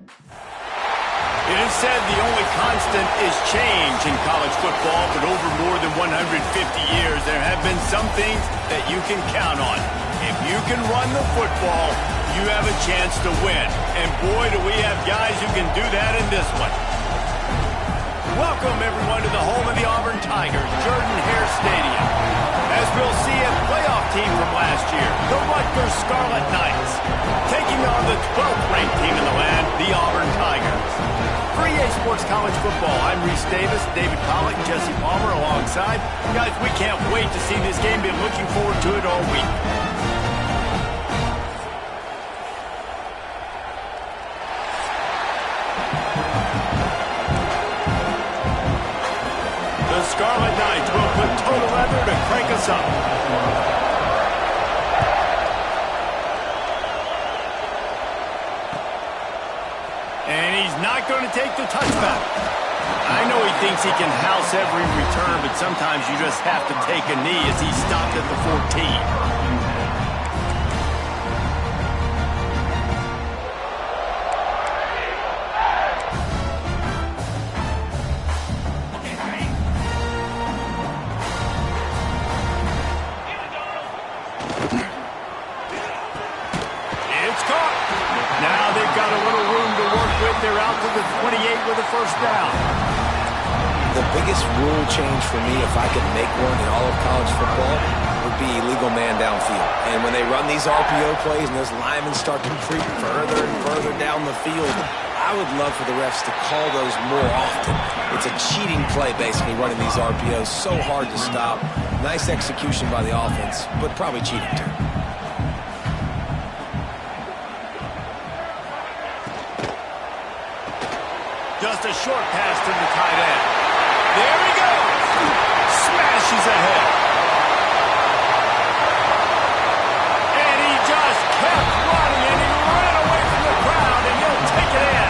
It is said the only constant is change in college football, but over more than 150 years, there have been some things that you can count on. If you can run the football, you have a chance to win. And boy, do we have guys who can do that in this one. Welcome, everyone, to the home of the Auburn Tigers, Jordan-Hare Stadium. As we'll see, a playoff team from last year, the Rutgers Scarlet Knights, taking on the 12th-ranked team in the land, the Auburn Tigers. For EA Sports College Football, I'm Reese Davis, David Pollack, Jesse Palmer alongside. Guys, we can't wait to see this game. Been looking forward to it all week. The Scarlet Knights will put total leather to crank us up. And he's not going to take the touchback. I know he thinks he can house every return, but sometimes you just have to take a knee as he stopped at the 14. They're out to the 28 with a first down. The biggest rule change for me, if I could make one in all of college football, would be illegal man downfield. And when they run these RPO plays and those linemen start to creep further and further down the field, I would love for the refs to call those more often. It's a cheating play, basically, running these RPOs. So hard to stop. Nice execution by the offense, but probably cheating too. Just a short pass to the tight end. There he goes. Smashes ahead. And he just kept running, and he ran away from the crowd, and he'll take it in.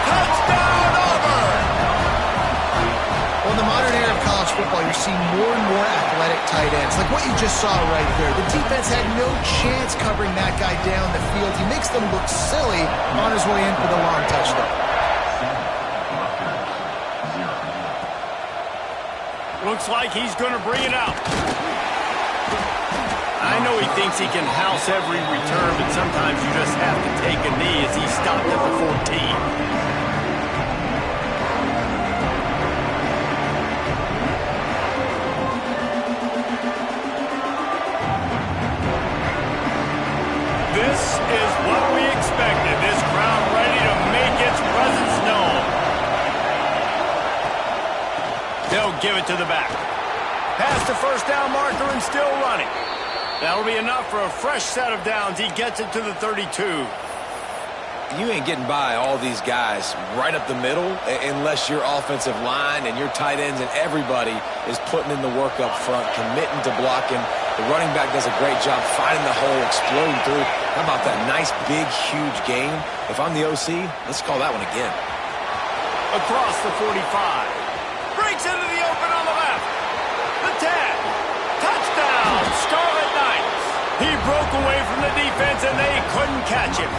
Touchdown, Auburn! Well, in the modern era of college football, you're seeing more and more athletic tight ends, like what you just saw right there. The defense had no chance covering that guy down the field. He makes them look silly on his way in for the long touchdown. Looks like he's going to bring it out. I know he thinks he can house every return, but sometimes you just have to take a knee as he stopped at the 14. This is what we expected. This crowd ready to make its presence known. They'll give it to the back. Past the first down marker and still running. That'll be enough for a fresh set of downs. He gets it to the 32. You ain't getting by all these guys right up the middle unless your offensive line and your tight ends and everybody is putting in the work up front, committing to blocking. The running back does a great job finding the hole, exploding through. How about that nice, big, huge gain? If I'm the OC, let's call that one again. Across the 45. Breaks into the open on the left. The 10. Touchdown, Scarlet Knights. He broke away from the defense, and they couldn't catch him.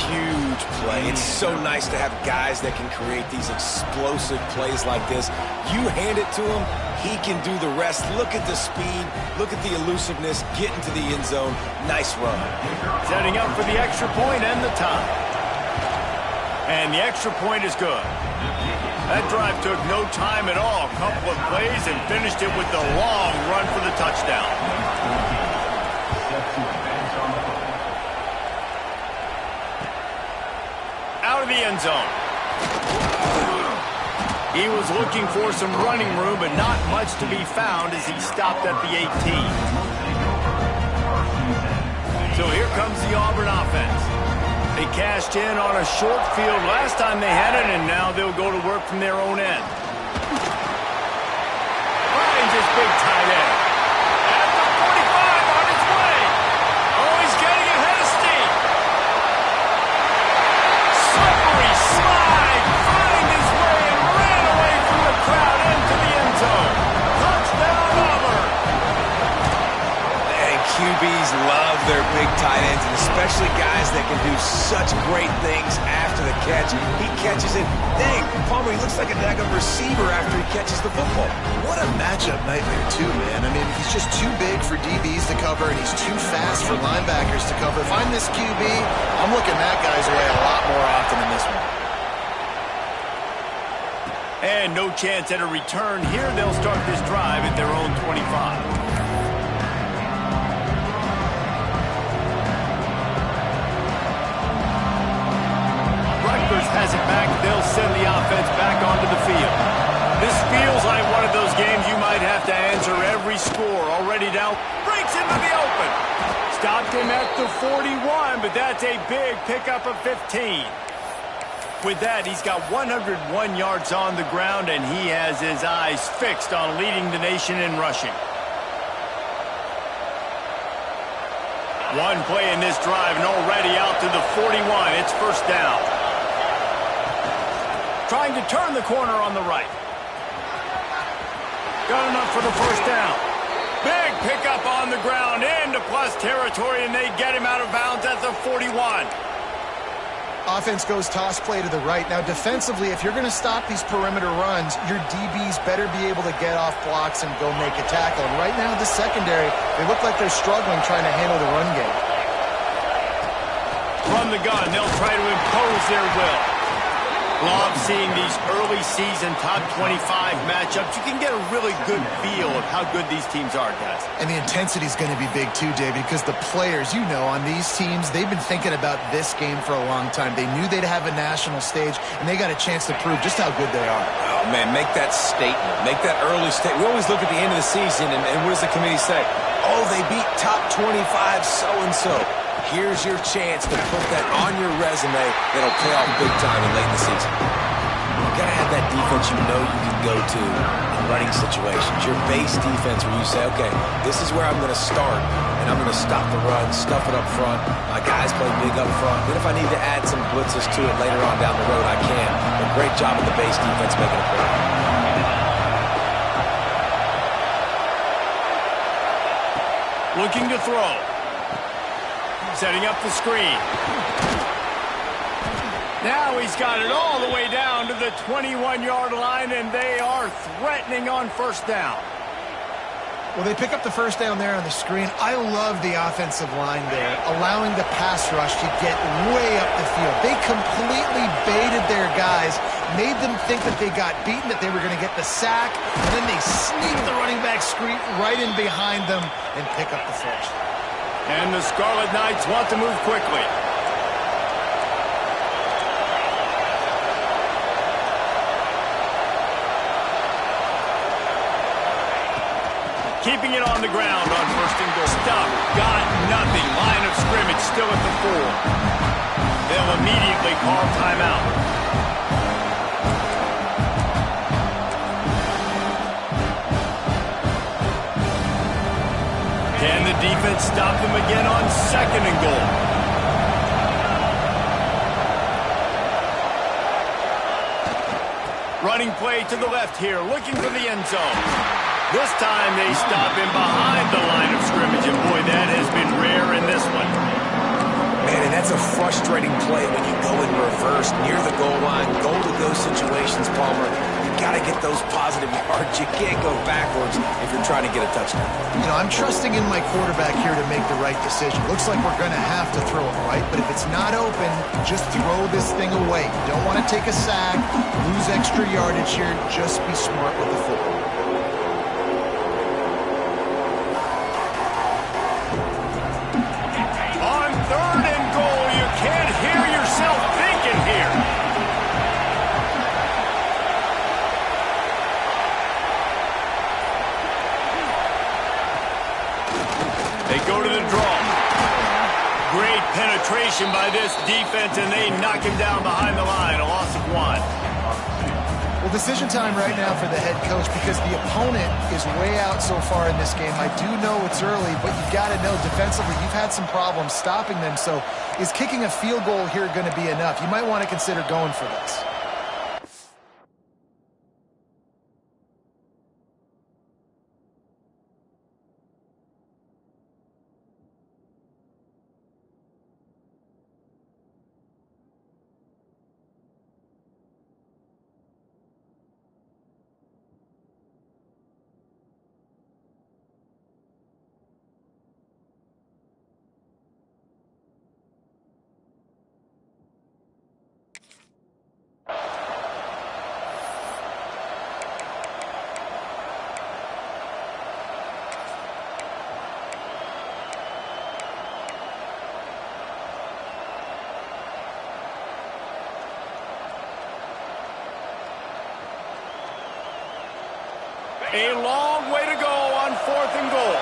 Huge play. It's so nice to have guys that can create these explosive plays like this. You hand it to him, he can do the rest. Look at the speed. Look at the elusiveness. Get into the end zone. Nice run. Setting up for the extra point and the time. And the extra point is good. That drive took no time at all. A couple of plays and finished it with the long run for the touchdown. Out of the end zone. He was looking for some running room, but not much to be found as he stopped at the 18. So here comes the Auburn offense. They cashed in on a short field last time they had it, and now they'll go to work from their own end. Finds his big tight end. At the 45 on his way. Oh, he's getting ahead of steam. Slippery slide. Find his way and ran away from the crowd into the end zone. Touchdown, Auburn. And QBs love their big tight ends, and especially guys that can do such great things after the catch. He catches it. Dang, Palmer, he looks like a daggone receiver after he catches the football. What a matchup nightmare, too, man. I mean, he's just too big for DBs to cover, and he's too fast for linebackers to cover. If I'm this QB, I'm looking that guy's way a lot more often than this one. And no chance at a return here. They'll start this drive at their own 25. Has it back. They'll send the offense back onto the field. This feels like one of those games you might have to answer every score. Already down. Breaks into the open. Stopped him at the 41, but that's a big pickup of 15. With that, he's got 101 yards on the ground, and he has his eyes fixed on leading the nation in rushing. One play in this drive, and already out to the 41. It's first down. Trying to turn the corner on the right. Got enough for the first down. Big pickup on the ground into plus territory, and they get him out of bounds at the 41. Offense goes toss play to the right. Now, defensively, if you're going to stop these perimeter runs, your DBs better be able to get off blocks and go make a tackle. And right now, the secondary, they look like they're struggling trying to handle the run game. Run the gun. They'll try to impose their will. Love seeing these early season top 25 matchups. You can get a really good feel of how good these teams are, guys. And the intensity is going to be big too, David, because the players, you know, on these teams, they've been thinking about this game for a long time. They knew they'd have a national stage, and they got a chance to prove just how good they are. Oh, man, make that statement. Make that early statement. We always look at the end of the season, and what does the committee say? Oh, they beat top 25 so-and-so. Here's your chance to put that on your resume that'll pay off big time in late in the season. You gotta have that defense you know you can go to in running situations. Your base defense where you say, okay, this is where I'm gonna start, and I'm gonna stop the run, stuff it up front. My guys play big up front. Then if I need to add some blitzes to it later on down the road, I can. But great job of the base defense making it work. Looking to throw. Setting up the screen. Now he's got it all the way down to the 21-yard line, and they are threatening on first down. Well, they pick up the first down there on the screen. I love the offensive line there, allowing the pass rush to get way up the field. They completely baited their guys, made them think that they got beaten, that they were going to get the sack, and then they sneak the running back screen right in behind them and pick up the first. And the Scarlet Knights want to move quickly. Keeping it on the ground on first and goal. Stop. Got nothing. Line of scrimmage still at the 4. They'll immediately call timeout. Can the defense stop them again on second and goal? Running play to the left here, looking for the end zone. This time they stop him behind the line of scrimmage, and boy, that has been rare in this one. Man, and that's a frustrating play when you go in reverse near the goal line. Goal to go situations, Palmer. You got to get those positive yards. You can't go backwards if you're trying to get a touchdown. You know, I'm trusting in my quarterback here to make the right decision. Looks like we're going to have to throw it right, but if it's not open, just throw this thing away. You don't want to take a sack, lose extra yardage here. Just be smart with the football. On third and goal, you can't hear yourself thinking here. They go to the draw. Great penetration by this defense, and they knock him down behind the line. A loss of 1. Well, decision time right now for the head coach because the opponent is way out so far in this game. I do know it's early, but you've got to know defensively you've had some problems stopping them. So is kicking a field goal here going to be enough? You might want to consider going for this. A long way to go on 4th and goal.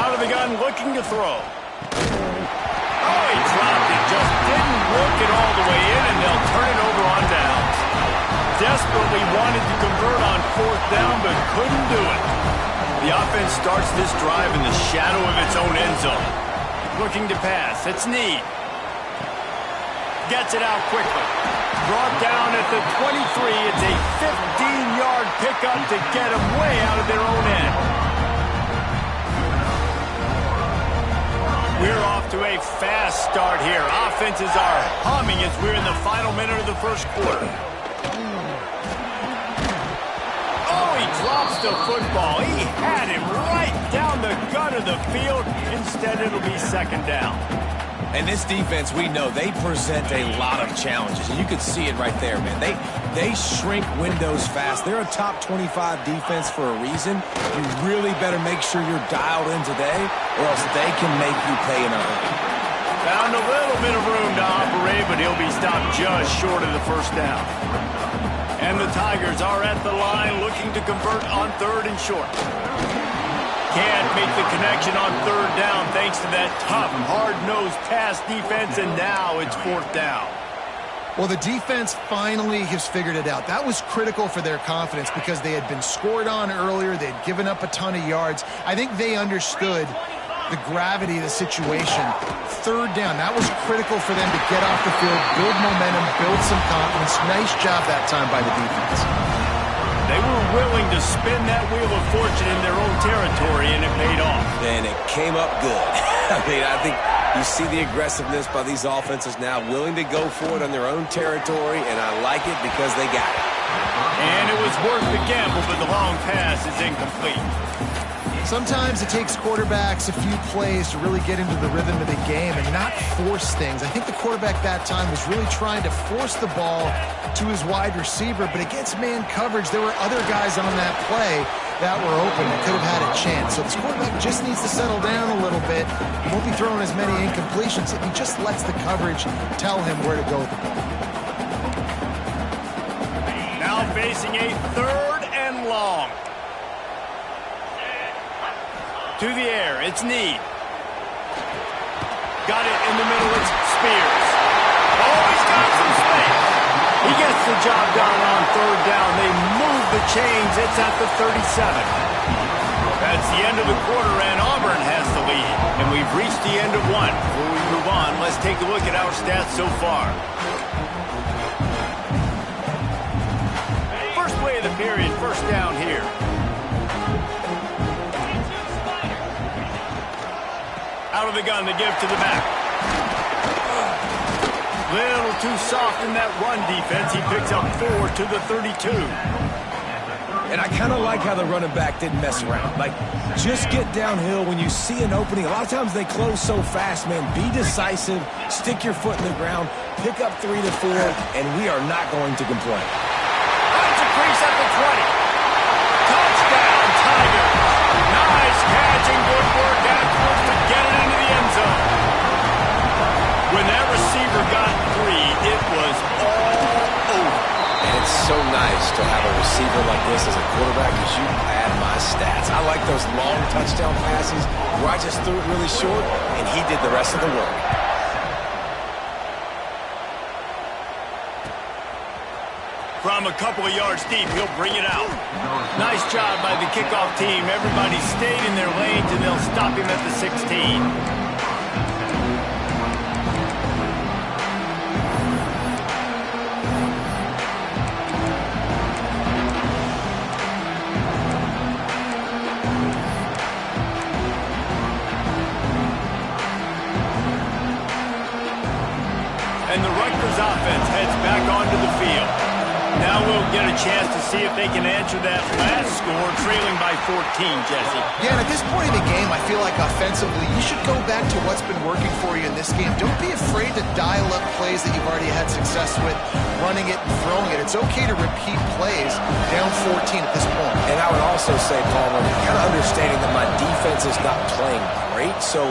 Out of the gun, looking to throw. Oh, he dropped it. Just didn't work it all the way in, and they'll turn it over on downs. Desperately wanted to convert on 4th down, but couldn't do it. The offense starts this drive in the shadow of its own end zone. Looking to pass. It's Need. Gets it out quickly. Brought down at the 23. It's a 15-yard pickup to get them way out of their own end. We're off to a fast start here. Offenses are humming as we're in the final minute of the first quarter. Oh, he drops the football. He had him right down the gut of the field. Instead, it'll be 2nd down. And this defense, we know, they present a lot of challenges. And you can see it right there, man. They shrink windows fast. They're a top 25 defense for a reason. You really better make sure you're dialed in today, or else they can make you pay in a hurry. Found a little bit of room to operate, but he'll be stopped just short of the 1st down. And the Tigers are at the line looking to convert on 3rd and short. Can't make the connection on 3rd down thanks to that tough, hard-nosed pass defense, and now it's 4th down. Well, the defense finally has figured it out. That was critical for their confidence because they had been scored on earlier. They had given up a ton of yards. I think they understood the gravity of the situation. 3rd down, that was critical for them to get off the field, build momentum, build some confidence. Nice job that time by the defense. They were willing to spin that wheel of fortune in their own territory, and it paid off. And it came up good. I mean, I think you see the aggressiveness by these offenses now, willing to go for it on their own territory, and I like it because they got it. And it was worth the gamble, but the long pass is incomplete. Sometimes it takes quarterbacks a few plays to really get into the rhythm of the game and not force things. I think the quarterback that time was really trying to force the ball to his wide receiver, but against man coverage, there were other guys on that play that were open that could have had a chance. So this quarterback just needs to settle down a little bit. He won't be throwing as many incompletions if he just lets the coverage tell him where to go with the ball. Now facing a 3rd and long. To the air, it's Need. Got it in the middle, it's Spears. Oh, he's got some space. He gets the job done on 3rd down. They move the chains. It's at the 37. That's the end of the quarter, and Auburn has the lead. And we've reached the end of one. Before we move on, let's take a look at our stats so far. First play of the period, 1st down here. Out of the gun, the give to the back. Little too soft in that run defense. He picks up 4 to the 32. And I kind of like how the running back didn't mess around. Like, just get downhill when you see an opening. A lot of times they close so fast, man. Be decisive, stick your foot in the ground, pick up 3 to 4, and we are not going to complain. Finds a crease at the 20. Touchdown, Tigers. Nice catch and good work afterwards to get it into the end zone. When that receiver got 3, it was all over. And it's so nice to have a receiver like this as a quarterback because you pad my stats. I like those long touchdown passes where I just threw it really short and he did the rest of the work. From a couple of yards deep, he'll bring it out. Nice job by the kickoff team. Everybody stayed in their lanes, and they'll stop him at the 16. And the Rutgers offense heads back onto the field. Now we'll get a chance to see if they can answer that last score, trailing by 14, Jesse. Yeah, and at this point in the game, I feel like offensively, you should go back to what's been working for you in this game. Don't be afraid to dial up plays that you've already had success with, running it and throwing it. It's okay to repeat plays down 14 at this point. And I would also say, Palmer, kind of understanding that my defense is not playing great, so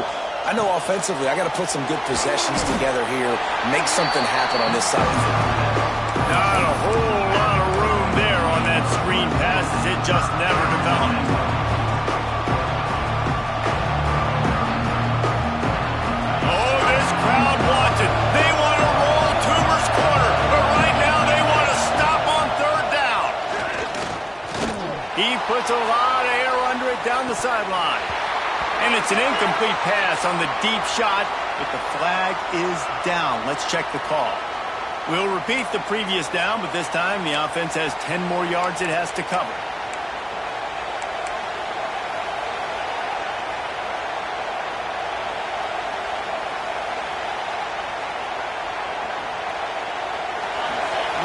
I know offensively I got to put some good possessions together here, make something happen on this side of the field. Not a whole lot just never developed. Oh, this crowd wants it. They want to roll Toomer's corner, but right now they want to stop on third down. He puts a lot of air under it down the sideline. And it's an incomplete pass on the deep shot, but the flag is down. Let's check the call. We'll repeat the previous down, but this time the offense has 10 more yards it has to cover.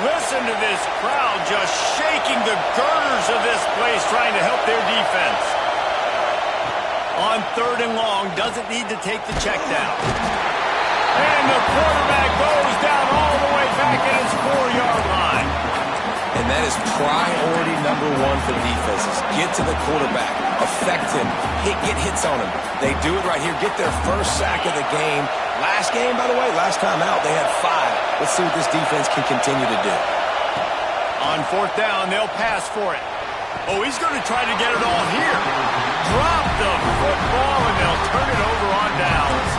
Listen to this crowd just shaking the girders of this place, trying to help their defense. On third and long, doesn't need to take the check down. And the quarterback goes down all the way back at his 4-yard line. And that is priority number one for the defenses. Get to the quarterback, affect him, get hits on him. They do it right here, get their first sack of the game. Last game, by the way, last time out, they had 5. Let's see what this defense can continue to do. On fourth down, they'll pass for it. Oh, he's going to try to get it all here. Drop the football, and they'll turn it over on downs.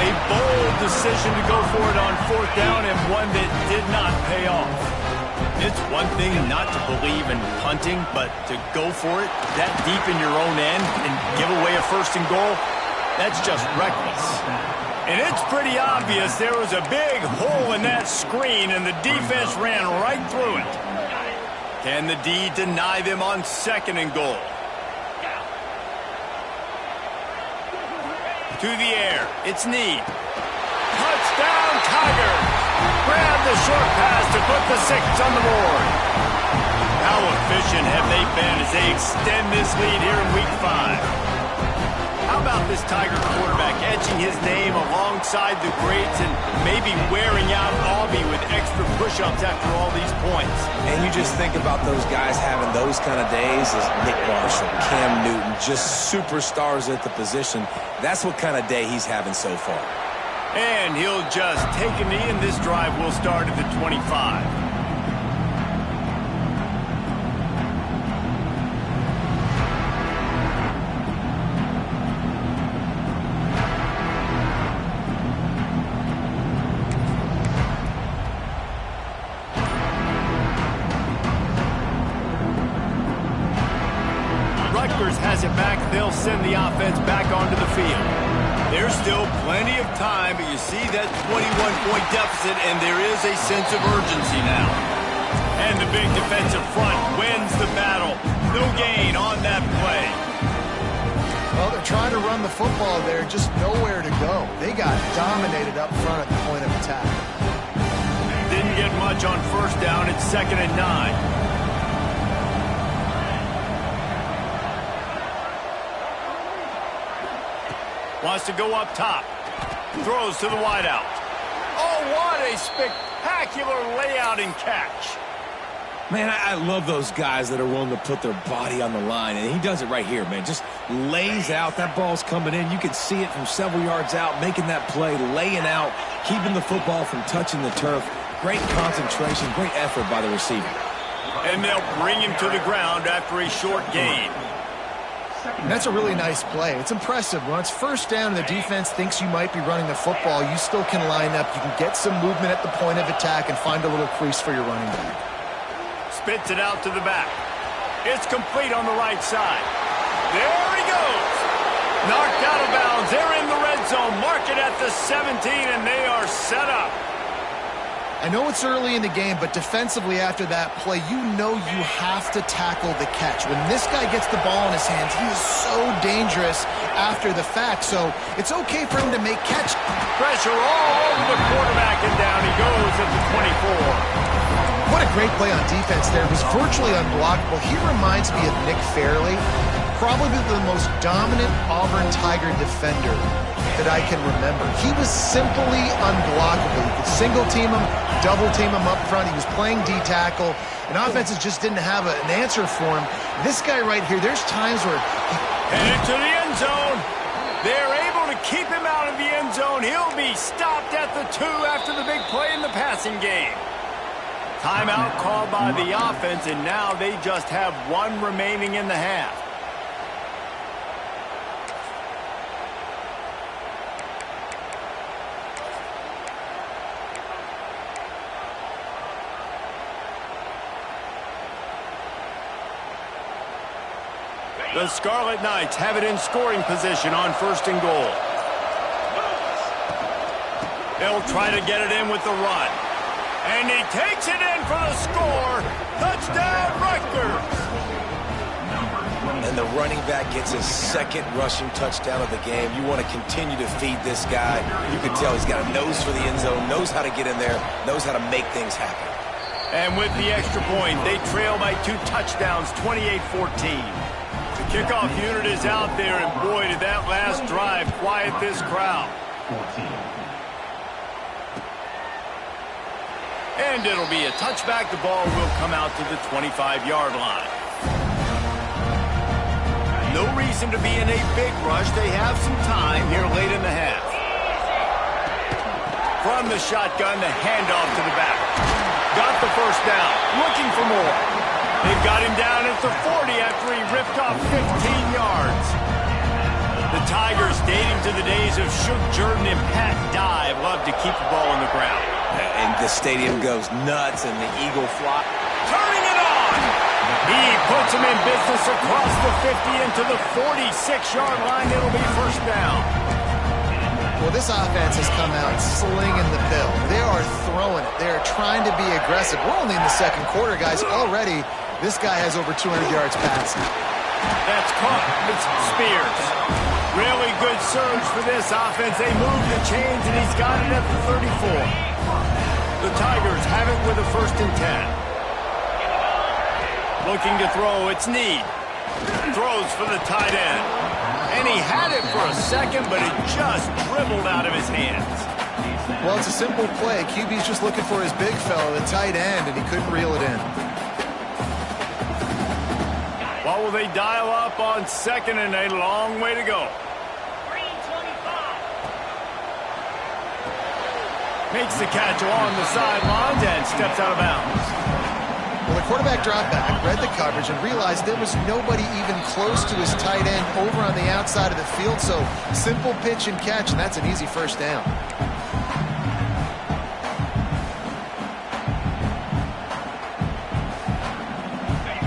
A bold decision to go for it on fourth down, and one that did not pay off. It's one thing not to believe in punting, but to go for it that deep in your own end and give away a first and goal, that's just reckless. And it's pretty obvious there was a big hole in that screen, and the defense ran right through it. Can the D deny them on second and goal? To the air. It's Need. Touchdown, Tigers! Grab the short pass to put the 6 on the board. How efficient have they been as they extend this lead here in Week 5? How about this Tiger quarterback etching his name alongside the greats and maybe wearing out Aubie with extra push-ups after all these points? And you just think about those guys having those kind of days as Nick Marshall, Cam Newton, just superstars at the position. That's what kind of day he's having so far. And he'll just take a knee, and this drive will start at the 25. Has it back, they'll send the offense back onto the field. There's still plenty of time, but you see that 21-point deficit, and there is a sense of urgency now. And the big defensive front wins the battle. No gain on that play. Well, they're trying to run the football there, just nowhere to go. They got dominated up front at the point of attack. Didn't get much on first down. It's 2nd and 9. Wants to go up top. Throws to the wideout. Oh, what a spectacular layout and catch. Man, I love those guys that are willing to put their body on the line, and he does it right here, man. Just lays out. That ball's coming in. You can see it from several yards out, making that play, laying out, keeping the football from touching the turf. Great concentration, great effort by the receiver. And they'll bring him to the ground after a short gain. And that's a really nice play. It's impressive. When it's first down and the defense thinks you might be running the football, you still can line up. You can get some movement at the point of attack and find a little crease for your running back. Spits it out to the back. It's complete on the right side. There he goes. Knocked out of bounds. They're in the red zone. Mark it at the 17, and they are set up. I know it's early in the game, but defensively after that play, you know you have to tackle the catch. When this guy gets the ball in his hands, he is so dangerous after the fact. So it's okay for him to make catch. Pressure all over the quarterback, and down he goes at the 24. What a great play on defense there. It was virtually unblockable. He reminds me of Nick Fairley, probably the most dominant Auburn Tiger defender that I can remember. He was simply unblockable. You could single team him, double team him up front. He was playing D-tackle, and offenses just didn't have an answer for him. This guy right here, there's times where headed to the end zone. They're able to keep him out of the end zone. He'll be stopped at the 2 after the big play in the passing game. Timeout called by the offense, and now they just have one remaining in the half. The Scarlet Knights have it in scoring position on 1st and goal. They'll try to get it in with the run. And he takes it in for the score. Touchdown, Rutgers. And the running back gets his 2nd rushing touchdown of the game. You want to continue to feed this guy. You can tell he's got a nose for the end zone, knows how to get in there, knows how to make things happen. And with the extra point, they trail by 2 touchdowns, 28-14. The kickoff unit is out there, and boy, did that last drive quiet this crowd. And it'll be a touchback. The ball will come out to the 25-yard line. No reason to be in a big rush. They have some time here late in the half. From the shotgun, the handoff to the back. Got the first down. Looking for more. They've got him down at the 40 after he ripped off 15 yards. The Tigers, dating to the days of Shook Jordan and Pat Dye, love to keep the ball on the ground. And the stadium goes nuts, and the Eagle fly. Turning it on! He puts him in business across the 50 into the 46-yard line. It'll be first down. Well, this offense has come out slinging the pill. They are throwing it. They are trying to be aggressive. We're only in the 2nd quarter, guys. Already, this guy has over 200 yards passing. That's caught. It's Spears. Really good surge for this offense. They move the chains, and he's got it at the 34. The Tigers have it with a 1st and 10. Looking to throw. It's Need. Throws for the tight end. And he had it for a second, but it just dribbled out of his hands. Well, it's a simple play. QB's just looking for his big fella, the tight end, and he couldn't reel it in. What will they dial up on 2nd and a long way to go? 325. Makes the catch along the sidelines and steps out of bounds. Well, the quarterback dropped back, read the coverage, and realized there was nobody even close to his tight end over on the outside of the field. So, simple pitch and catch, and that's an easy first down.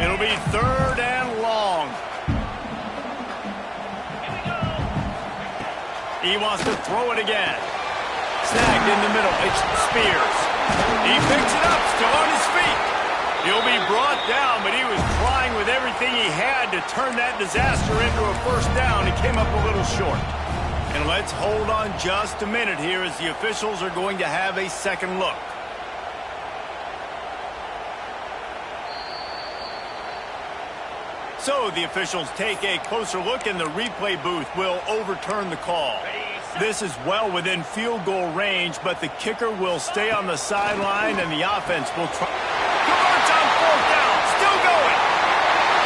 It'll be 3rd and long. He wants to throw it again. Snagged in the middle. It's Spears. He picks it up, still on his feet. He'll be brought down, but he was trying with everything he had to turn that disaster into a first down. He came up a little short. And let's hold on just a minute here as the officials are going to have a second look. So the officials take a closer look, and the replay booth will overturn the call. This is well within field goal range, but the kicker will stay on the sideline, and the offense will try. Converts on 4th down, still going.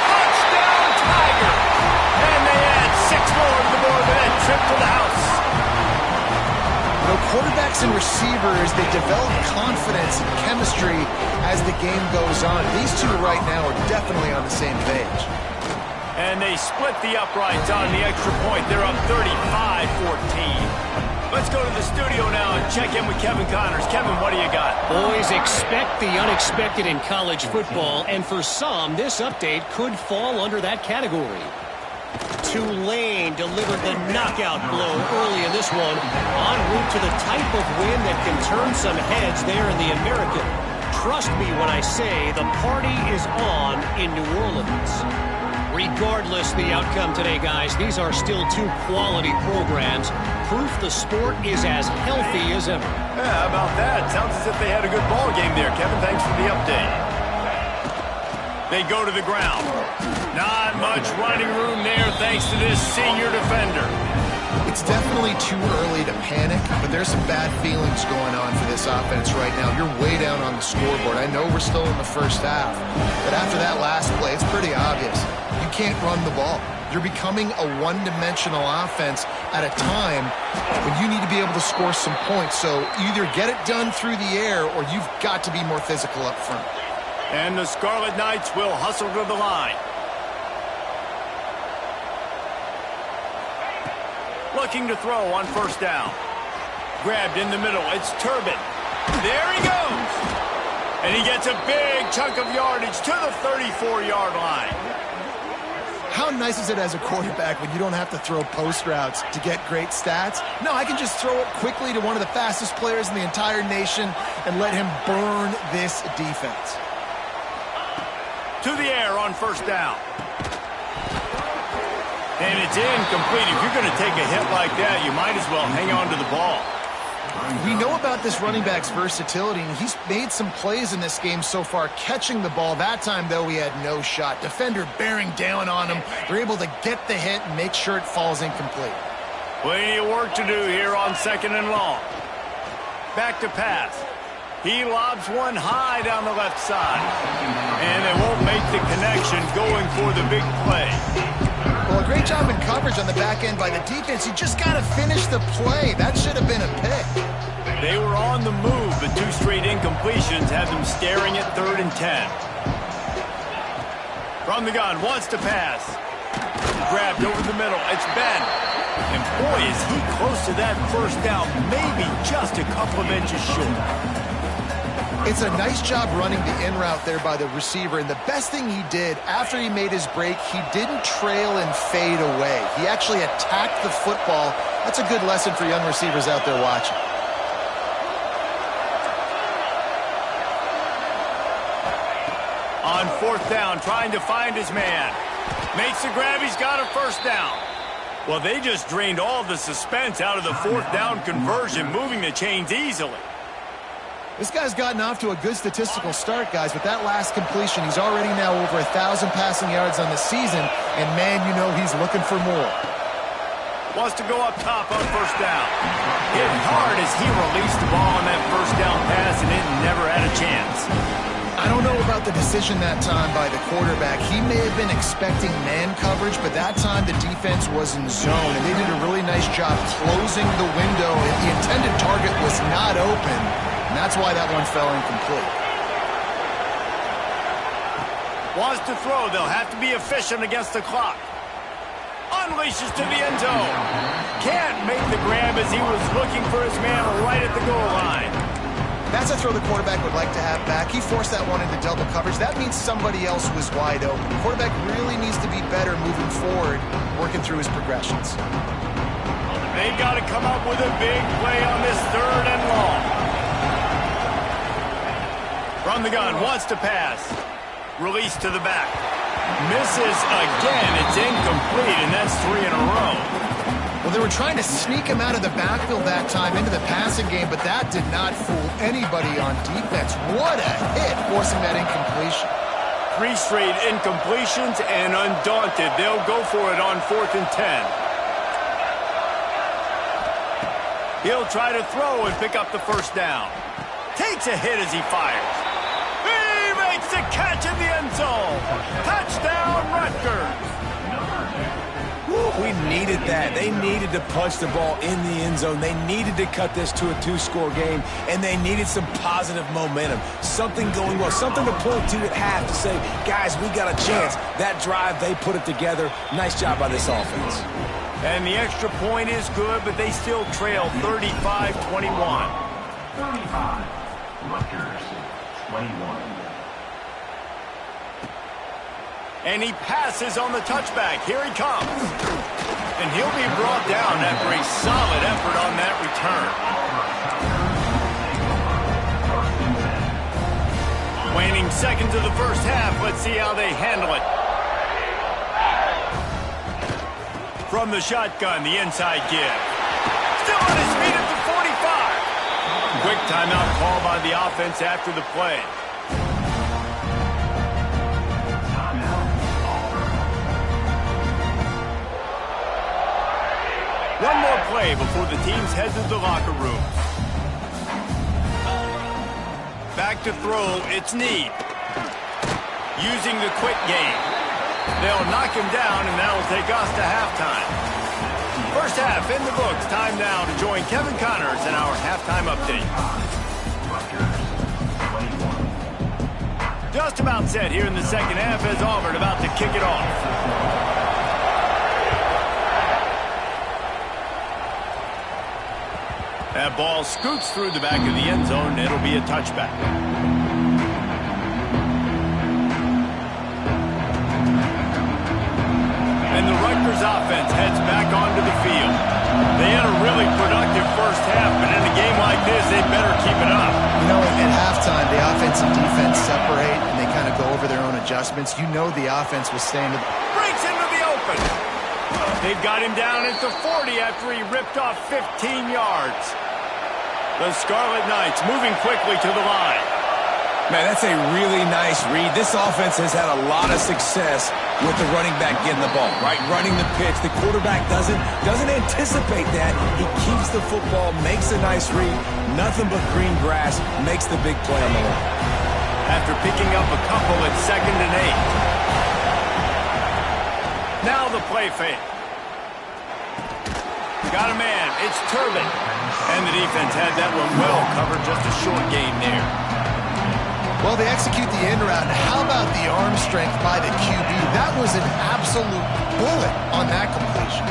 Touchdown, Tiger! And they add 6 more to the board with that trip to the house. You know, quarterbacks and receivers, they develop confidence and chemistry as the game goes on. These two right now are definitely on the same page. And they split the uprights on the extra point. They're up 35-14. Let's go to the studio now and check in with Kevin Connors. Kevin, what do you got? Boys, expect the unexpected in college football, and for some, this update could fall under that category. Tulane delivered the knockout blow early in this one, en route to the type of win that can turn some heads there in the American. Trust me when I say the party is on in New Orleans. Regardless the outcome today, guys, these are still 2 quality programs. Proof the sport is as healthy as ever. Yeah, how about that? Sounds as if they had a good ball game there, Kevin. Thanks for the update. They go to the ground. Not much running room there thanks to this senior defender. It's definitely too early to panic, but there's some bad feelings going on for this offense right now. You're way down on the scoreboard. I know we're still in the first half, but after that last play, it's pretty obvious. You can't run the ball. You're becoming a one-dimensional offense at a time when you need to be able to score some points. So either get it done through the air or you've got to be more physical up front. And the Scarlet Knights will hustle to the line. Looking to throw on first down. Grabbed in the middle. It's Turbin. There he goes. And he gets a big chunk of yardage to the 34-yard line. How nice is it as a quarterback when you don't have to throw post routes to get great stats? No, I can just throw it quickly to one of the fastest players in the entire nation and let him burn this defense. To the air on first down. And it's incomplete. If you're going to take a hit like that, you might as well hang on to the ball. We know about this running back's versatility, and he's made some plays in this game so far catching the ball. That time, though, he had no shot. Defender bearing down on him. They're able to get the hit and make sure it falls incomplete. Plenty of work to do here on second and long. Back to pass. He lobs one high down the left side. And they won't make the connection going for the big play. Well, a great job in coverage on the back end by the defense. You just got to finish the play. That should have been a pick. They were on the move, but two straight incompletions have them staring at 3rd and 10. From the gun, wants to pass. Grabbed over the middle. It's Ben. And boy, is he close to that first down. Maybe just a couple of inches short. It's a nice job running the in route there by the receiver, and the best thing he did after he made his break, he didn't trail and fade away. He actually attacked the football. That's a good lesson for young receivers out there watching. On 4th down, trying to find his man. Makes the grab, he's got a first down. Well, they just drained all the suspense out of the 4th down conversion, moving the chains easily. This guy's gotten off to a good statistical start, guys. With that last completion, he's already now over 1,000 passing yards on the season, and man, you know he's looking for more. Wants to go up top on first down. Hit hard as he released the ball on that first down pass, and it never had a chance. I don't know about the decision that time by the quarterback. He may have been expecting man coverage, but that time the defense was in zone, and they did a really nice job closing the window. The intended target was not open, and that's why that one fell incomplete. Wants to throw. They'll have to be efficient against the clock. Unleashes to the end zone. Can't make the grab as he was looking for his man right at the goal line. That's a throw the quarterback would like to have back. He forced that one into double coverage. That means somebody else was wide open. The quarterback really needs to be better moving forward, working through his progressions. They've got to come up with a big play on this 3rd and long. From the gun, wants to pass. Release to the back. Misses again. It's incomplete, and that's 3 in a row. Well, they were trying to sneak him out of the backfield that time into the passing game, but that did not fool anybody on defense. What a hit, forcing that incompletion. 3 straight incompletions, and undaunted, they'll go for it on 4th and 10. He'll try to throw and pick up the first down. Takes a hit as he fires. He makes the catch in the end zone. Touchdown, Rutgers. We needed that. They needed to punch the ball in the end zone. They needed to cut this to a 2-score game, and they needed some positive momentum. Something going well, something to point to at half to say, guys, we got a chance. That drive, they put it together. Nice job by this offense. And the extra point is good, but they still trail 35-21. 35, Rutgers, 21. And he passes on the touchback. Here he comes. And he'll be brought down after a solid effort on that return. Waning seconds of the first half. Let's see how they handle it. From the shotgun, the inside give. Still on his feet at the 45. Quick timeout call by the offense after the play. One more play before the teams head to the locker room. Back to throw, it's Need. Using the quick game. They'll knock him down, and that'll take us to halftime. First half in the books. Time now to join Kevin Connors in our halftime update. Just about set here in the second half as Auburn about to kick it off. That ball scoots through the back of the end zone, and it'll be a touchback. And the Rutgers offense heads back onto the field. They had a really productive first half, but in a game like this, they better keep it up. You know, at halftime, the offense and defense separate, and they kind of go over their own adjustments. You know the offense was staying to Breaks into the open. They've got him down at the 40 after he ripped off 15 yards. The Scarlet Knights moving quickly to the line. Man, that's a really nice read. This offense has had a lot of success with the running back getting the ball, right? Running the pitch. The quarterback doesn't anticipate that. He keeps the football, makes a nice read. Nothing but green grass, makes the big play on the run. After picking up a couple at 2nd and 8. Now the play fake. Got a man. It's Turbin. And the defense had that one well covered. Just a short gain there. Well, they execute the end route. How about the arm strength by the QB? That was an absolute bullet on that completion.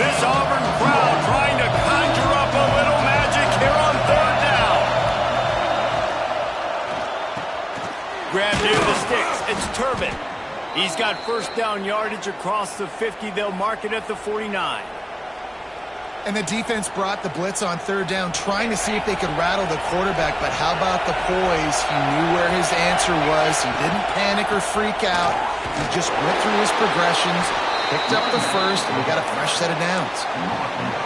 This Auburn crowd trying to conjure up a little magic here on 3rd down. Grabbed near the sticks. It's Turbin. He's got first down yardage across the 50. They'll mark it at the 49. And the defense brought the blitz on 3rd down, trying to see if they could rattle the quarterback. But how about the poise? He knew where his answer was. He didn't panic or freak out. He just went through his progressions, picked up the first, and we got a fresh set of downs.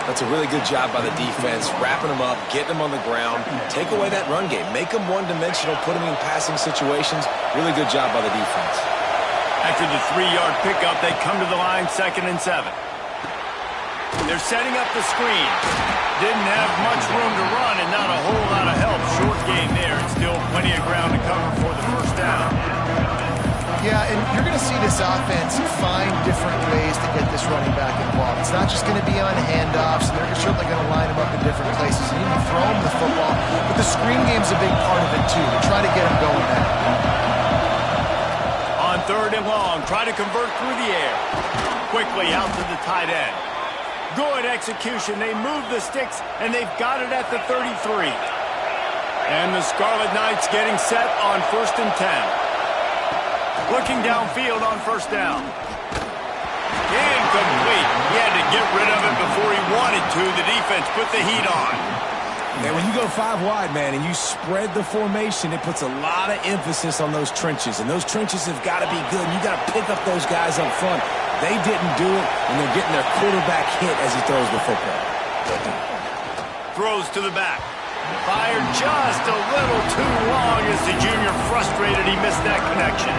That's a really good job by the defense, wrapping them up, getting them on the ground, take away that run game, make them one-dimensional, put them in passing situations. Really good job by the defense. After the 3-yard pickup, they come to the line 2nd and 7. They're setting up the screen. Didn't have much room to run and not a whole lot of help. Short gain there. Still plenty of ground to cover for the first down. Yeah, and you're going to see this offense find different ways to get this running back involved. It's not just going to be on handoffs. They're certainly going to line him up in different places and even throw him the football. But the screen game's a big part of it, too. They try to get him going there. On 3rd and long, try to convert through the air. Quickly out to the tight end. Good execution. They move the sticks, and they've got it at the 33. And the Scarlet Knights getting set on 1st and 10. Looking downfield on 1st down. Incomplete. He had to get rid of it before he wanted to. The defense put the heat on. And when you go 5 wide, man, and you spread the formation, it puts a lot of emphasis on those trenches. And those trenches have got to be good. You got to pick up those guys up front. They didn't do it, and they're getting their quarterback hit as he throws the football. Throws to the back. Fired just a little too long as the junior frustrated. He missed that connection.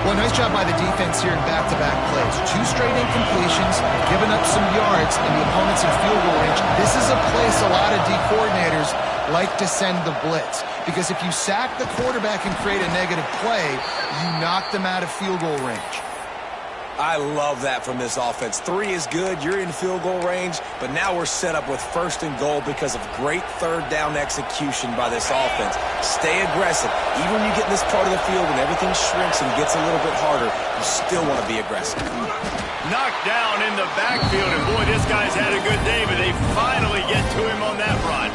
Well, nice job by the defense here in back-to-back plays. 2 straight incompletions, giving up some yards, and the opponent's in field goal range. This is a place a lot of D coordinators like to send the blitz, because if you sack the quarterback and create a negative play, you knock them out of field goal range. I love that from this offense. 3 is good. You're in field goal range, but now we're set up with 1st and goal because of great 3rd down execution by this offense. Stay aggressive. Even when you get in this part of the field and everything shrinks and gets a little bit harder, you still want to be aggressive. Knocked down in the backfield, and boy, this guy's had a good day, but they finally get to him on that run.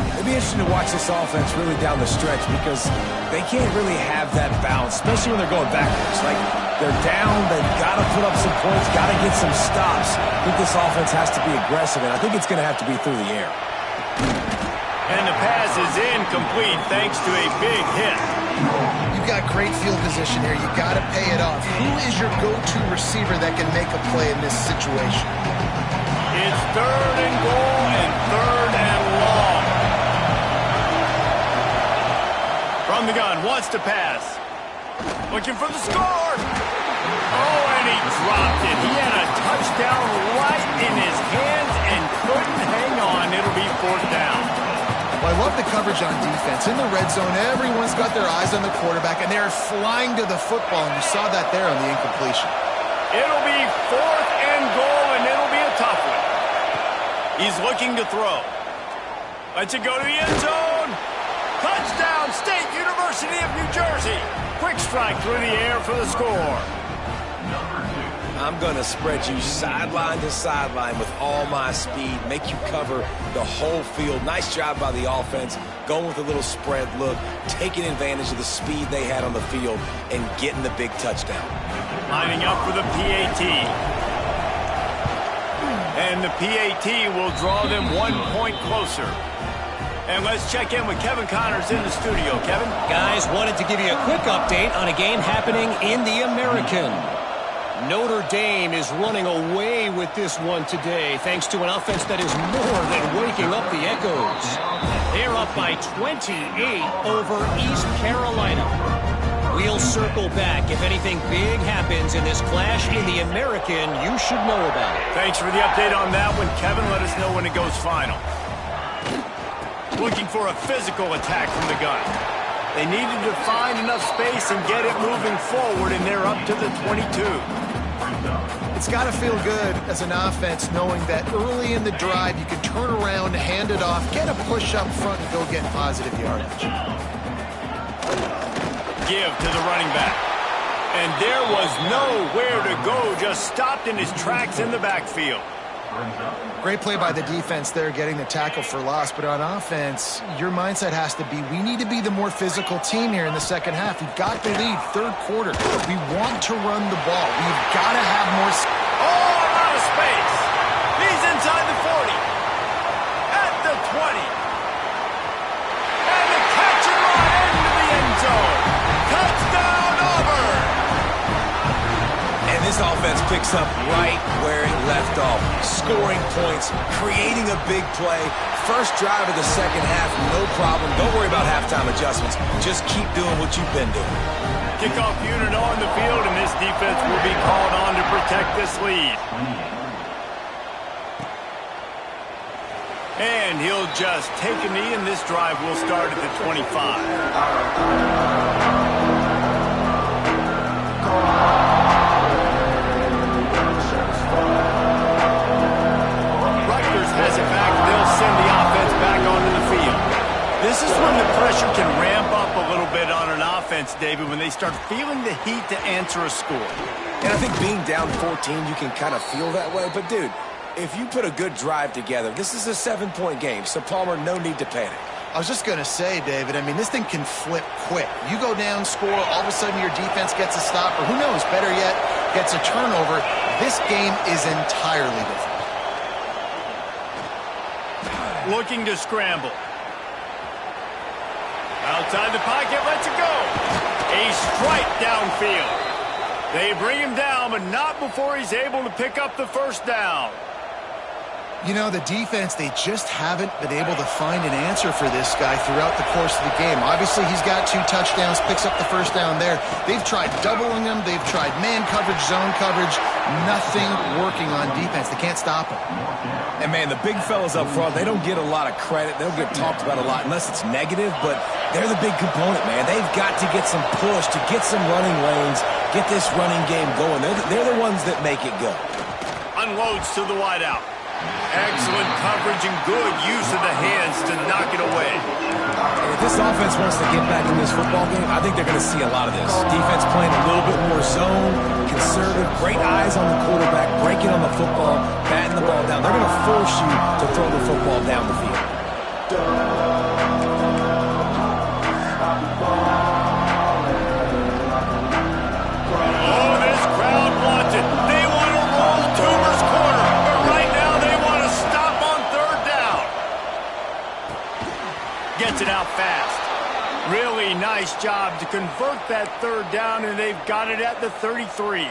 It'll be interesting to watch this offense really down the stretch because they can't really have that balance, especially when they're going backwards. Like, they're down, they've got to put up some points, got to get some stops. I think this offense has to be aggressive, and I think it's going to have to be through the air. And the pass is incomplete thanks to a big hit. You've got great field position here. You got to pay it off. Who is your go-to receiver that can make a play in this situation? It's 3rd and goal and 3rd and long. From the gun, wants to pass. Looking for the score. Oh, and he dropped it. He had a touchdown right in his hands and couldn't hang on. It'll be 4th down. Well, I love the coverage on defense. In the red zone, everyone's got their eyes on the quarterback, and they're flying to the football, and you saw that there on the incompletion. It'll be 4th and goal, and it'll be a tough one. He's looking to throw. Lets it go to the end zone. Touchdown, State University of New Jersey. Quick strike through the air for the score. I'm going to spread you sideline to sideline with all my speed, make you cover the whole field. Nice job by the offense, going with a little spread look, taking advantage of the speed they had on the field, and getting the big touchdown. Lining up for the PAT. And the PAT will draw them 1 point closer. And let's check in with Kevin Connors in the studio. Kevin? Guys, wanted to give you a quick update on a game happening in the American. Notre Dame is running away with this one today, thanks to an offense that is more than waking up the echoes. They're up by 28 over East Carolina. We'll circle back. If anything big happens in this clash in the American, you should know about it. Thanks for the update on that one, Kevin. Let us know when it goes final. Looking for a physical attack from the gun. They needed to find enough space and get it moving forward, and they're up to the 22. It's got to feel good as an offense knowing that early in the drive you can turn around, hand it off, get a push up front, and go get positive yardage. Give to the running back. And there was nowhere to go, just stopped in his tracks in the backfield. Great play by the defense there, getting the tackle for loss. But on offense, your mindset has to be, we need to be the more physical team here in the second half. We've got the lead, third quarter. We want to run the ball. We've got to have more... Oh, a lot of space. He's inside the 40. At the 20. And the catch and run into the end zone. Touchdown, Auburn. And this offense picks up right where it left off. Scoring points, creating a big play. First drive of the second half, no problem. Don't worry about halftime adjustments. Just keep doing what you've been doing. Kickoff unit on the field, and this defense will be called on to protect this lead. And he'll just take a knee, and this drive will start at the 25. Has it back, they'll send the offense back onto the field. This is when the pressure can ramp up a little bit on an offense, David, when they start feeling the heat to answer a score. And I think being down 14, you can kind of feel that way. But, dude, if you put a good drive together, this is a 7-point game, so, Palmer, no need to panic. I was just going to say, David, I mean, this thing can flip quick. You go down, score, all of a sudden your defense gets a stop, or who knows, better yet, gets a turnover. This game is entirely different. Looking to scramble. Outside the pocket, lets it go. A strike downfield. They bring him down, but not before he's able to pick up the first down. You know, the defense, they just haven't been able to find an answer for this guy throughout the course of the game. Obviously, he's got 2 touchdowns, picks up the first down there. They've tried doubling him. They've tried man coverage, zone coverage. Nothing working on defense. They can't stop him. And, man, the big fellas up front, they don't get a lot of credit. They don't get talked about a lot unless it's negative, but they're the big component, man. They've got to get some push, to get some running lanes, get this running game going. They're the ones that make it go. Unloads to the wideout. Excellent coverage and good use of the hands to knock it away. And if this offense wants to get back in this football game, I think they're going to see a lot of this. Defense playing a little bit more zone, conservative, great eyes on the quarterback, breaking on the football, batting the ball down. They're going to force you to throw the football down the field. Oh, this crowd wants it. They want to roll Toomer's corner. Gets it out fast. Really nice job to convert that third down, and they've got it at the 33.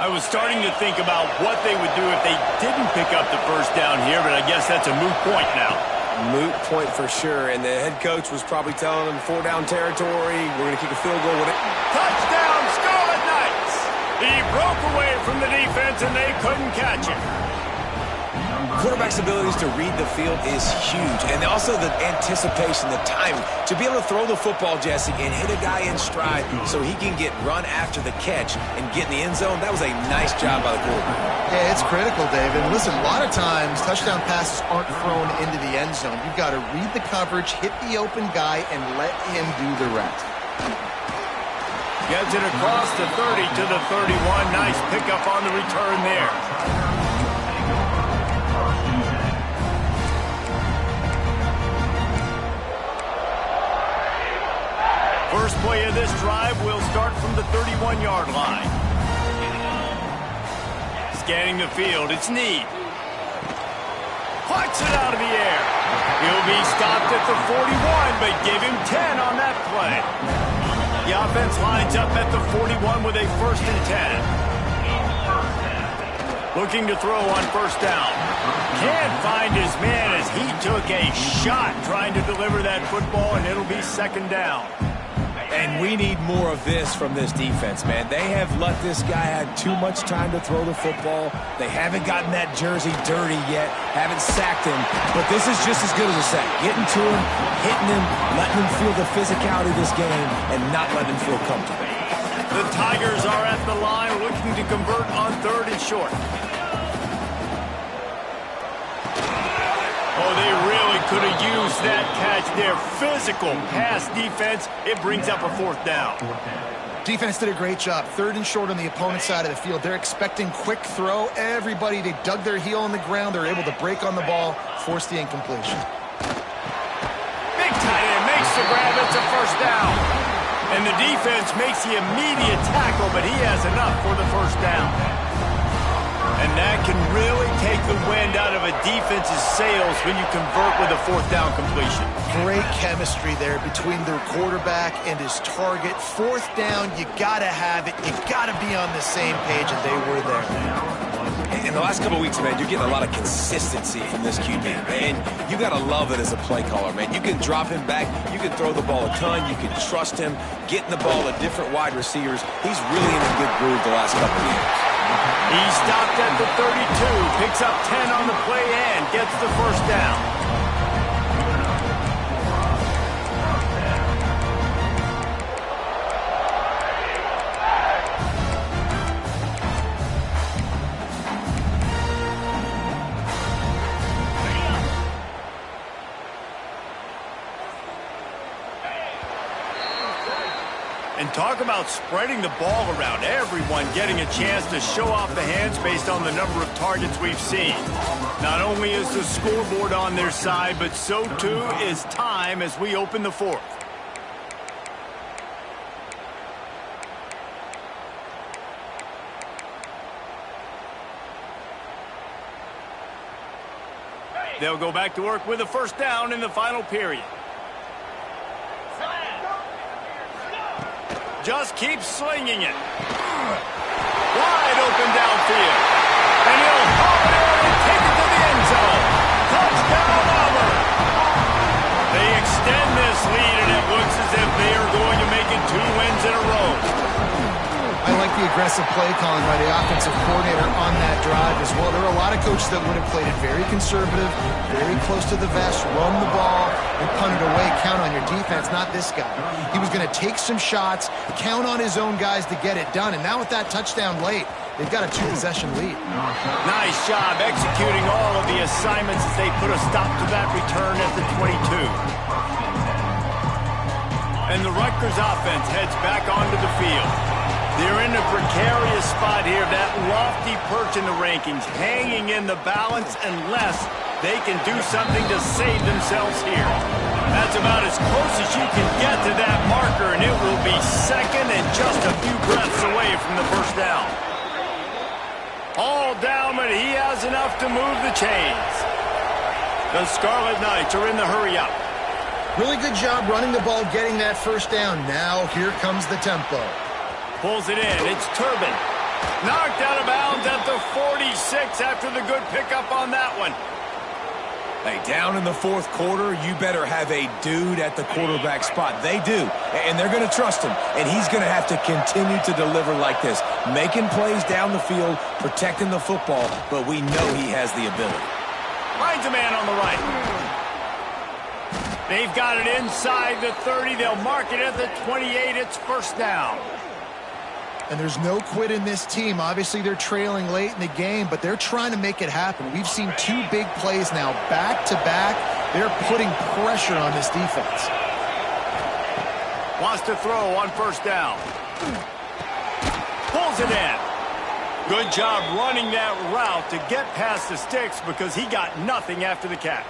I was starting to think about what they would do if they didn't pick up the first down here, but I guess that's a moot point now. Moot point for sure, and the head coach was probably telling them 4-down territory. We're going to kick a field goal with it. Touchdown, Scarlet Knights! He broke away from the defense, and they couldn't catch him. Quarterback's abilities to read the field is huge, and also the anticipation, the time to be able to throw the football, Jesse, and hit a guy in stride so he can get run after the catch and get in the end zone. That was a nice job by the quarterback. Yeah, it's critical, David. And listen, a lot of times touchdown passes aren't thrown into the end zone. You've got to read the coverage, hit the open guy, and let him do the rest. Gets it across the 30 to the 31. Nice pickup on the return there. First play of this drive will start from the 31-yard line. Scanning the field, it's Need. Puts it out of the air. He'll be stopped at the 41, but give him 10 on that play. The offense lines up at the 41 with a 1st and 10. Looking to throw on first down. Can't find his man as he took a shot trying to deliver that football, and it'll be 2nd down. And we need more of this from this defense, man. They have let this guy have too much time to throw the football. They haven't gotten that jersey dirty yet, haven't sacked him. But this is just as good as a sack. Getting to him, hitting him, letting him feel the physicality of this game, and not letting him feel comfortable. The Tigers are at the line looking to convert on 3rd and short. Oh, they really could have used that catch there. Physical pass defense. It brings up a 4th down. Defense did a great job. 3rd and short on the opponent's side of the field. They're expecting quick throw. Everybody, they dug their heel on the ground. They're able to break on the ball, force the incompletion. Big tight end makes the grab. It's a 1st down. And the defense makes the immediate tackle, but he has enough for the 1st down. And that can really take the wind out of a defense's sails when you convert with a 4th down completion. Great chemistry there between their quarterback and his target. 4th down, you got to have it. You got to be on the same page, and they were there. In the last couple of weeks, man, you're getting a lot of consistency from this QB, man. You got to love it as a play caller, man. You can drop him back. You can throw the ball a ton. You can trust him, getting the ball to different wide receivers. He's really in a good groove the last couple of years. He stopped at the 32, picks up 10 on the play and gets the 1st down. And talk about spreading the ball around. Everyone getting a chance to show off the hands based on the number of targets we've seen. Not only is the scoreboard on their side, but so too is time as we open the 4th. They'll go back to work with a 1st down in the final period. Just keeps slinging it. Wide open downfield. And he'll haul it in and take it to the end zone. Touchdown, Auburn. They extend this lead, and it looks as if they are going to make it 2 wins in a row. I like the aggressive play calling by the offensive coordinator on that drive as well. There are a lot of coaches that would have played it very conservative, very close to the vest, run the ball, and punt it away. Count on your defense, not this guy. He was going to take some shots, count on his own guys to get it done. And now with that touchdown late, they've got a 2-possession lead. Nice job executing all of the assignments as they put a stop to that return at the 22. And the Rutgers offense heads back onto the field. They're in a precarious spot here, that lofty perch in the rankings, hanging in the balance unless they can do something to save themselves here. That's about as close as you can get to that marker, and it will be 2nd and just a few breaths away from the 1st down. All down, but he has enough to move the chains. The Scarlet Knights are in the hurry-up. Really good job running the ball, getting that 1st down. Now here comes the tempo. Pulls it in. It's Turbin. Knocked out of bounds at the 46 after the good pickup on that one. Hey, down in the 4th quarter, you better have a dude at the quarterback spot. They do, and they're going to trust him, and he's going to have to continue to deliver like this, making plays down the field, protecting the football, but we know he has the ability. Finds a man on the right. They've got it inside the 30. They'll mark it at the 28. It's first down. And there's no quit in this team. Obviously, they're trailing late in the game, but they're trying to make it happen. We've seen 2 big plays now, back-to-back. They're putting pressure on this defense. Wants to throw on first down. Pulls it in. Good job running that route to get past the sticks because he got nothing after the catch.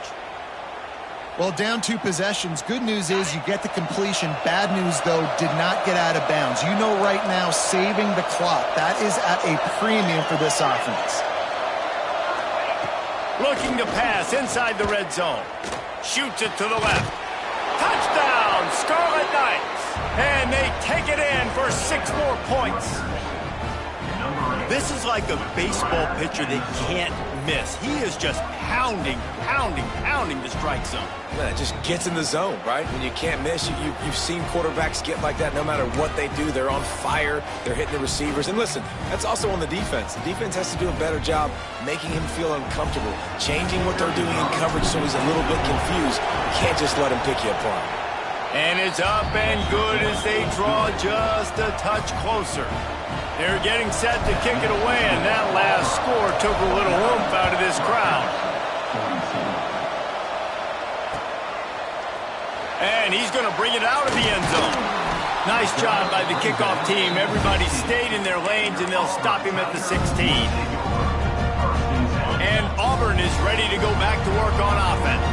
Well, down 2 possessions. Good news is you get the completion. Bad news, though, did not get out of bounds. You know right now, saving the clock. That is at a premium for this offense. Looking to pass inside the red zone. Shoots it to the left. Touchdown, Scarlet Knights. And they take it in for 6 more points. This is like a baseball pitcher that can't miss. He is just pounding the strike zone. Man, it just gets in the zone, right? When you can't miss, you've seen quarterbacks get like that no matter what they do. They're on fire. They're hitting the receivers. And listen, that's also on the defense. The defense has to do a better job making him feel uncomfortable, changing what they're doing in coverage so he's a little bit confused. You can't just let him pick you apart. And it's up and good as they draw just a touch closer. They're getting set to kick it away, and that last score took a little oomph out of this crowd. And he's going to bring it out of the end zone. Nice job by the kickoff team. Everybody stayed in their lanes, and they'll stop him at the 16. And Auburn is ready to go back to work on offense.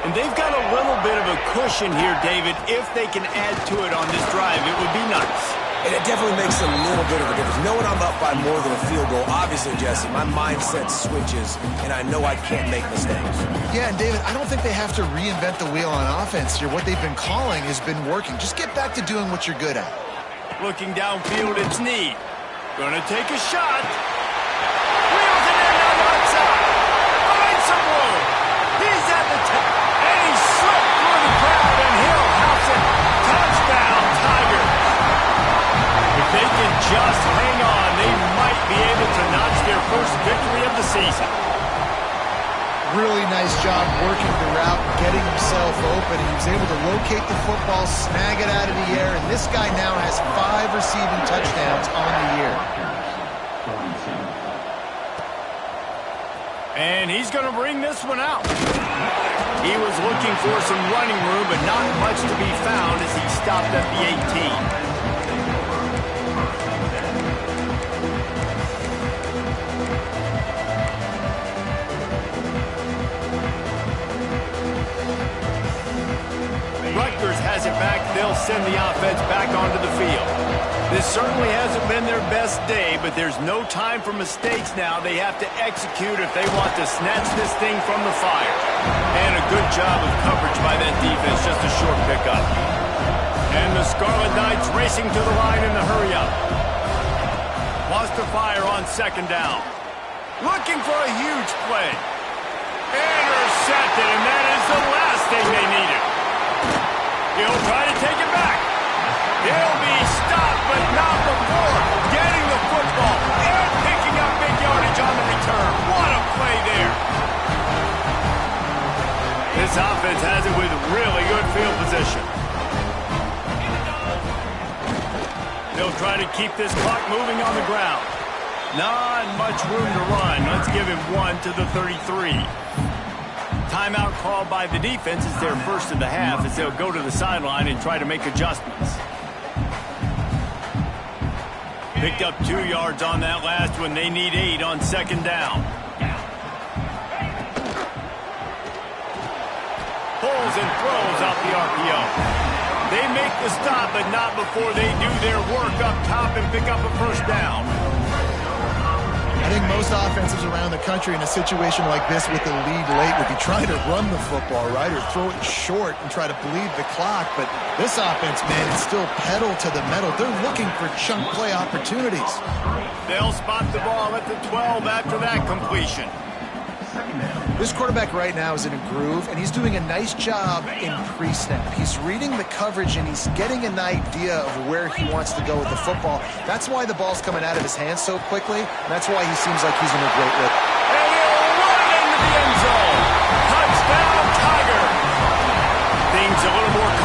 And they've got a little bit of a cushion here, David. If they can add to it on this drive, it would be nice. And it definitely makes a little bit of a difference. Knowing I'm up by more than a field goal, obviously, Jesse, my mindset switches, and I know I can't make mistakes. Yeah, and David, I don't think they have to reinvent the wheel on offense here. What they've been calling has been working. Just get back to doing what you're good at. Looking downfield, it's Need. Gonna take a shot. Wheels it in on the outside. Finds some room. He's at the top. And he slipped through the crowd, and Hill hops it. Touchdown, Tigers. If they can just hang on, they might be able to notch their first victory of the season. Really nice job working the route, getting himself open. He was able to locate the football, snag it out of the air, and this guy now has 5 receiving touchdowns on the year. And he's going to bring this one out. He was looking for some running room, but not much to be found as he stopped at the 18. Rutgers has it back. They'll send the offense back onto the field. This certainly hasn't been their best day, but there's no time for mistakes now. They have to execute if they want to snatch this thing from the fire. And a good job of coverage by that defense, just a short pickup. And the Scarlet Knights racing to the line in the hurry-up. Wants to fire on second down. Looking for a huge play. Intercepted, and that is the last thing they needed. He'll try to take it back. He'll be stopped, but not before getting the football and picking up big yardage on the return. What a play there. This offense has it with really good field position. They'll try to keep this clock moving on the ground. Not much room to run. Let's give him 1 to the 33. Timeout called by the defense is their first of the half as they'll go to the sideline and try to make adjustments. Picked up 2 yards on that last one. They need 8 on second down. Pulls and throws out the RPO. They make the stop, but not before they do their work up top and pick up a first down. I think most offenses around the country in a situation like this with the lead late would be trying to run the football, right, or throw it short and try to bleed the clock. But this offense, man, is still pedal to the metal. They're looking for chunk play opportunities. They'll spot the ball at the 12 after that completion. This quarterback right now is in a groove, and he's doing a nice job in pre-snap. He's reading the coverage, and he's getting an idea of where he wants to go with the football. That's why the ball's coming out of his hands so quickly, and that's why he seems like he's in a great rhythm. And he'll run into the end zone.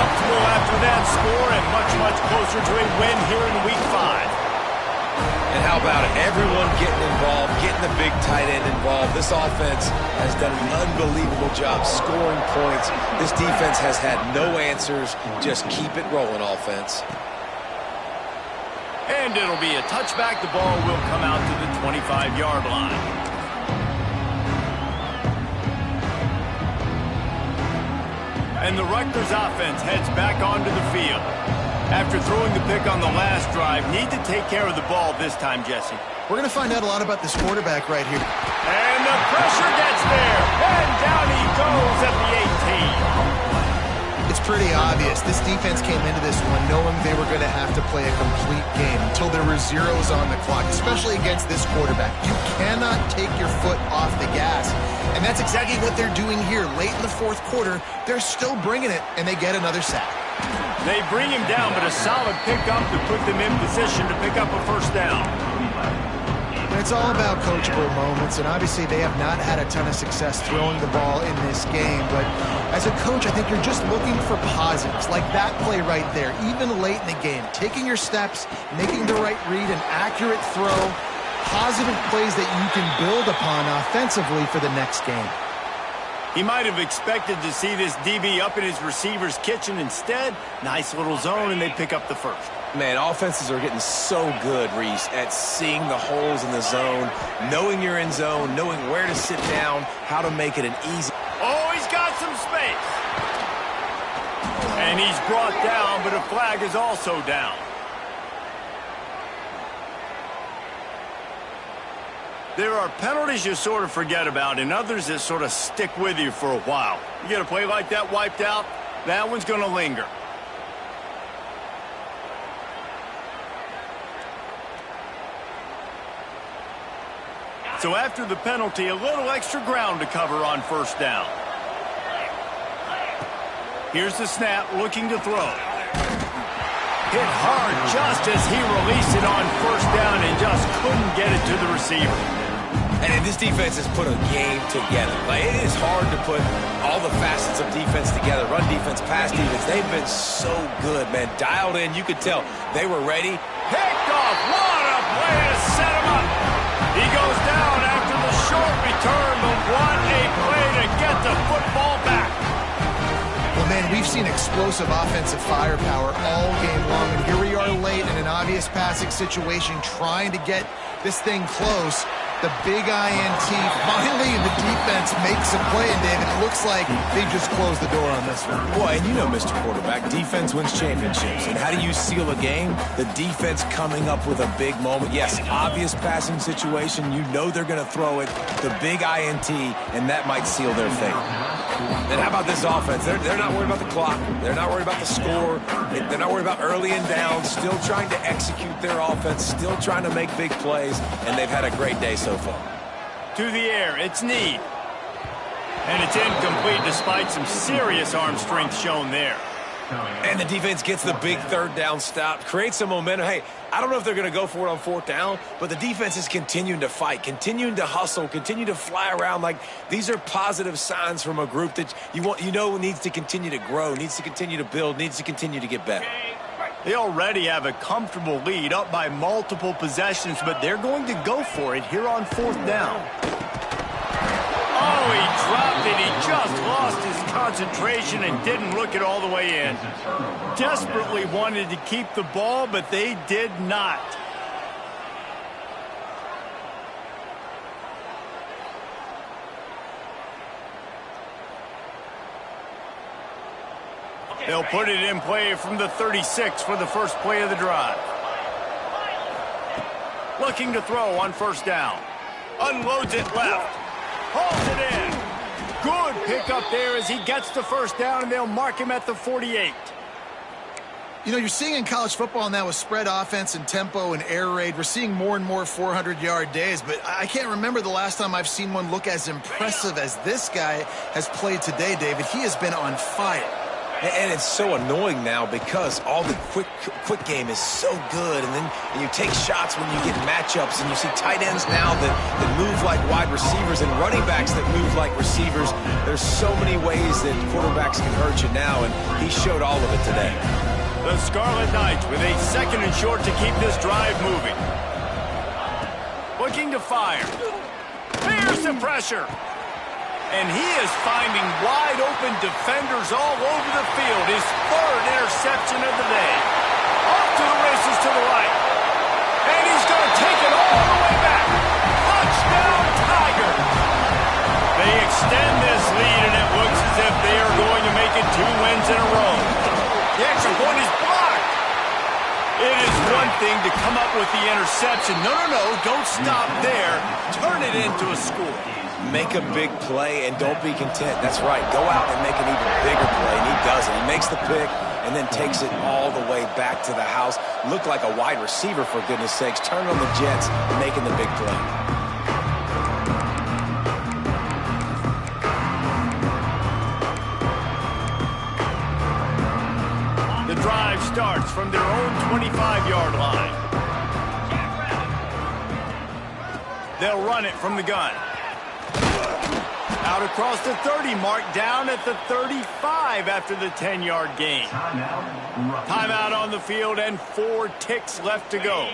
comfortable after that score and much, much closer to a win here in Week 5. And how about it? Everyone getting involved, getting the big tight end involved. This offense has done an unbelievable job scoring points. This defense has had no answers. Just keep it rolling, offense. And it'll be a touchback. The ball will come out to the 25-yard line. And the Rutgers offense heads back onto the field. After throwing the pick on the last drive, need to take care of the ball this time, Jesse. We're going to find out a lot about this quarterback right here. And the pressure gets there. And down he goes at the 18. It's pretty obvious. This defense came into this one knowing they were going to have to play a complete game until there were zeros on the clock, especially against this quarterback. You cannot take your foot off the gas. And that's exactly what they're doing here. Late in the fourth quarter, they're still bringing it, and they get another sack. They bring him down, but a solid pickup to put them in position to pick up a first down. It's all about coachable moments, and obviously they have not had a ton of success throwing the ball in this game. But as a coach, I think you're just looking for positives, like that play right there, even late in the game. Taking your steps, making the right read, an accurate throw, positive plays that you can build upon offensively for the next game. He might have expected to see this DB up in his receiver's kitchen. Instead, nice little zone, and they pick up the first. Man, offenses are getting so good, Reese, at seeing the holes in the zone, knowing you're in zone, knowing where to sit down, how to make it an easy. Oh, he's got some space. And he's brought down, but a flag is also down. There are penalties you sort of forget about and others that sort of stick with you for a while. You get a play like that wiped out, that one's going to linger. So after the penalty, a little extra ground to cover on first down. Here's the snap, looking to throw. Hit hard just as he released it on first down and just couldn't get it to the receiver. And this defense has put a game together. Like, it is hard to put all the facets of defense together. Run defense, pass defense. They've been so good, man. Dialed in. You could tell they were ready. Picked off. What a play to set him up. He goes down after the short return, but what a play to get the football back. Well, man, we've seen explosive offensive firepower all game long, and here we are late in an obvious passing situation trying to get this thing close. The big INT, finally the defense makes a play, and David, it looks like they just closed the door on this one. Boy, and you know, Mr. Quarterback, defense wins championships. And how do you seal a game? The defense coming up with a big moment. Yes, obvious passing situation. You know they're going to throw it. The big INT, and that might seal their fate. And how about this offense? They're not worried about the clock. They're not worried about the score. They're not worried about early and down. Still trying to execute their offense. Still trying to make big plays. And they've had a great day so far. To the air, it's Need. And it's incomplete despite some serious arm strength shown there. And the defense gets the big third down stop, creates some momentum. Hey, I don't know if they're going to go for it on fourth down, but the defense is continuing to fight, continuing to hustle, continue to fly around. Like, these are positive signs from a group that you know needs to continue to grow, needs to continue to build, needs to continue to get better. They already have a comfortable lead, up by multiple possessions, but they're going to go for it here on fourth down. Oh, he dropped it. He just lost his concentration and didn't look it all the way in. Desperately wanted to keep the ball, but they did not. They'll put it in play from the 36 for the first play of the drive. Looking to throw on first down. Unloads it left. Hauls it in. Good pickup there as he gets the first down, and they'll mark him at the 48. You know, you're seeing in college football now with spread offense and tempo and air raid, we're seeing more and more 400-yard days, but I can't remember the last time I've seen one look as impressive as this guy has played today, David. He has been on fire. And it's so annoying now because all the quick game is so good, and then you take shots when you get matchups, and you see tight ends now that move like wide receivers and running backs that move like receivers. There's so many ways that quarterbacks can hurt you now, and he showed all of it today. The Scarlet Knights with a 2nd and short to keep this drive moving. Looking to fire. Here's the pressure. And he is finding wide-open defenders all over the field. His 3rd interception of the day. Off to the races to the right. And he's going to take it all the way back. Touchdown, Tiger. They extend this lead, and it looks as if they are going to make it 2 wins in a row. The extra point is blocked. It is one thing to come up with the interception. No, don't stop there. Turn it into a score. Make a big play and don't be content. That's right. Go out and make an even bigger play, and he does it. He makes the pick and then takes it all the way back to the house. Looked like a wide receiver, for goodness sakes. Turning on the Jets and making the big play. The drive starts from their own 25-yard line. They'll run it from the gun. Out across the 30 mark, down at the 35 after the 10-yard gain. Timeout on the field and 4 ticks left to go.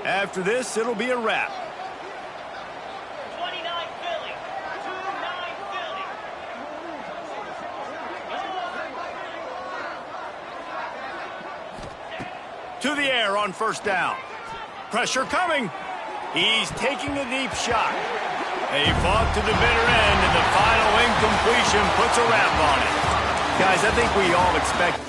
After this, it'll be a wrap. 29 Philly. 29 Philly. To the air on 1st down. Pressure coming. He's taking a deep shot. They fought to the bitter end, and the final incompletion puts a wrap on it. Guys, I think we all expect